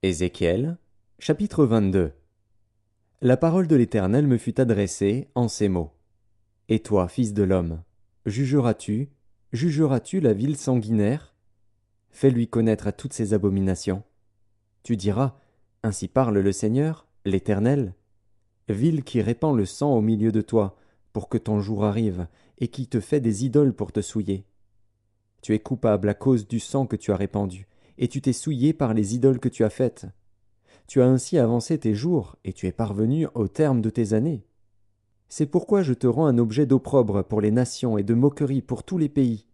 Ézéchiel, chapitre 22. La parole de l'Éternel me fut adressée en ces mots. Et toi, fils de l'homme, jugeras-tu la ville sanguinaire? Fais-lui connaître à toutes ses abominations. Tu diras, ainsi parle le Seigneur, l'Éternel, ville qui répand le sang au milieu de toi, pour que ton jour arrive, et qui te fait des idoles pour te souiller. Tu es coupable à cause du sang que tu as répandu, et tu t'es souillé par les idoles que tu as faites. Tu as ainsi avancé tes jours, et tu es parvenu au terme de tes années. C'est pourquoi je te rends un objet d'opprobre pour les nations et de moquerie pour tous les pays.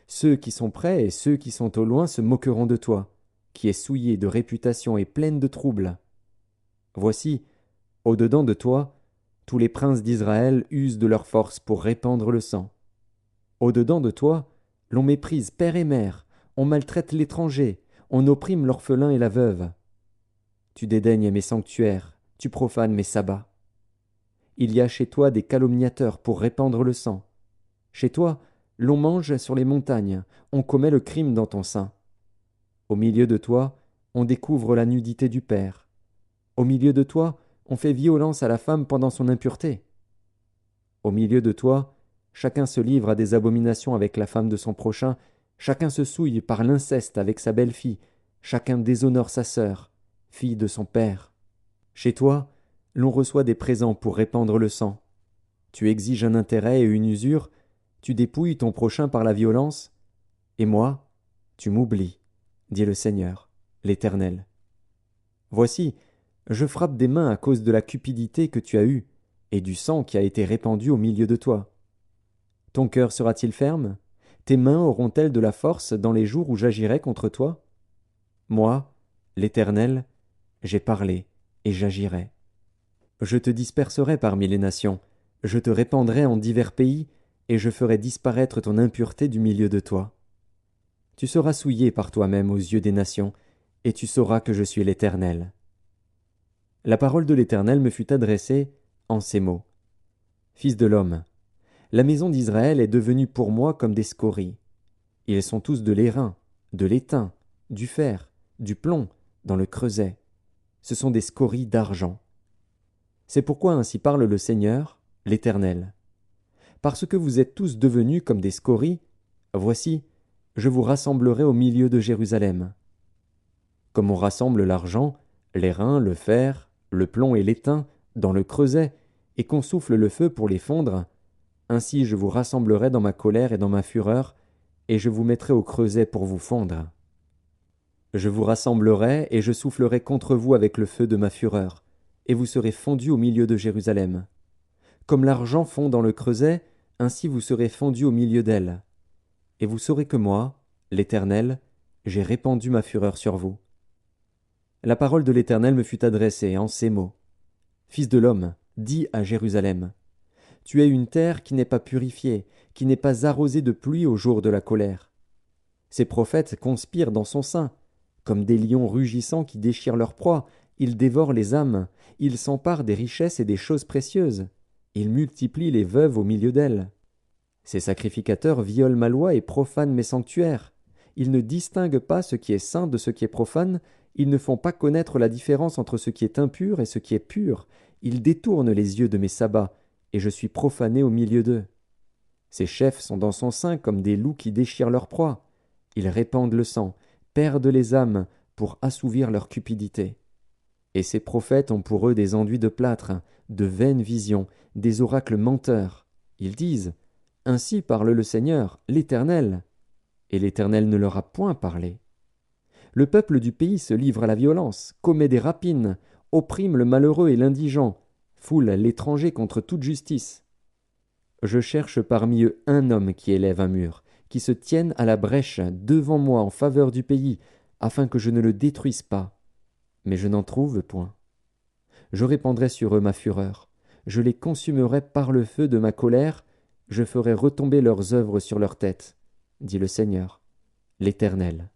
Ceux qui sont près et ceux qui sont au loin se moqueront de toi, qui es souillé de réputation et pleine de troubles. Voici, au-dedans de toi, tous les princes d'Israël usent de leur force pour répandre le sang. Au-dedans de toi, l'on méprise père et mère, on maltraite l'étranger, on opprime l'orphelin et la veuve. Tu dédaignes mes sanctuaires, tu profanes mes sabbats. Il y a chez toi des calomniateurs pour répandre le sang. Chez toi, l'on mange sur les montagnes, on commet le crime dans ton sein. Au milieu de toi, on découvre la nudité du père. Au milieu de toi, on fait violence à la femme pendant son impureté. Au milieu de toi, chacun se livre à des abominations avec la femme de son prochain, chacun se souille par l'inceste avec sa belle-fille, chacun déshonore sa sœur, fille de son père. Chez toi, l'on reçoit des présents pour répandre le sang. Tu exiges un intérêt et une usure, tu dépouilles ton prochain par la violence, et moi, tu m'oublies, dit le Seigneur, l'Éternel. Voici, je frappe des mains à cause de la cupidité que tu as eue, et du sang qui a été répandu au milieu de toi. Ton cœur sera-t-il ferme? Tes mains auront-elles de la force dans les jours où j'agirai contre toi? Moi, l'Éternel, j'ai parlé, et j'agirai. Je te disperserai parmi les nations, je te répandrai en divers pays, et je ferai disparaître ton impureté du milieu de toi. Tu seras souillé par toi-même aux yeux des nations, et tu sauras que je suis l'Éternel. La parole de l'Éternel me fut adressée en ces mots. Fils de l'homme, la maison d'Israël est devenue pour moi comme des scories. Ils sont tous de l'airain, de l'étain, du fer, du plomb, dans le creuset. Ce sont des scories d'argent. C'est pourquoi ainsi parle le Seigneur, l'Éternel. Parce que vous êtes tous devenus comme des scories, voici, je vous rassemblerai au milieu de Jérusalem. Comme on rassemble l'argent, l'airain, le fer, le plomb et l'étain dans le creuset, et qu'on souffle le feu pour les fondre, ainsi je vous rassemblerai dans ma colère et dans ma fureur, et je vous mettrai au creuset pour vous fondre. Je vous rassemblerai et je soufflerai contre vous avec le feu de ma fureur, et vous serez fondus au milieu de Jérusalem. Comme l'argent fond dans le creuset, ainsi vous serez fondus au milieu d'elle. Et vous saurez que moi, l'Éternel, j'ai répandu ma fureur sur vous. La parole de l'Éternel me fut adressée en ces mots. Fils de l'homme, dis à Jérusalem. Tu es une terre qui n'est pas purifiée, qui n'est pas arrosée de pluie au jour de la colère. Ces prophètes conspirent dans son sein. Comme des lions rugissants qui déchirent leur proie, ils dévorent les âmes, ils s'emparent des richesses et des choses précieuses. Ils multiplient les veuves au milieu d'elles. Ces sacrificateurs violent ma loi et profanent mes sanctuaires. Ils ne distinguent pas ce qui est saint de ce qui est profane, ils ne font pas connaître la différence entre ce qui est impur et ce qui est pur. Ils détournent les yeux de mes sabbats, et je suis profané au milieu d'eux. Ces chefs sont dans son sein comme des loups qui déchirent leur proie. Ils répandent le sang, perdent les âmes pour assouvir leur cupidité. Et ces prophètes ont pour eux des enduits de plâtre, de vaines visions, des oracles menteurs. Ils disent « Ainsi parle le Seigneur, l'Éternel ». Et l'Éternel ne leur a point parlé. Le peuple du pays se livre à la violence, commet des rapines, opprime le malheureux et l'indigent, foule l'étranger contre toute justice. Je cherche parmi eux un homme qui élève un mur, qui se tienne à la brèche devant moi en faveur du pays, afin que je ne le détruise pas. Mais je n'en trouve point. Je répandrai sur eux ma fureur, je les consumerai par le feu de ma colère, je ferai retomber leurs œuvres sur leur tête, dit le Seigneur, l'Éternel.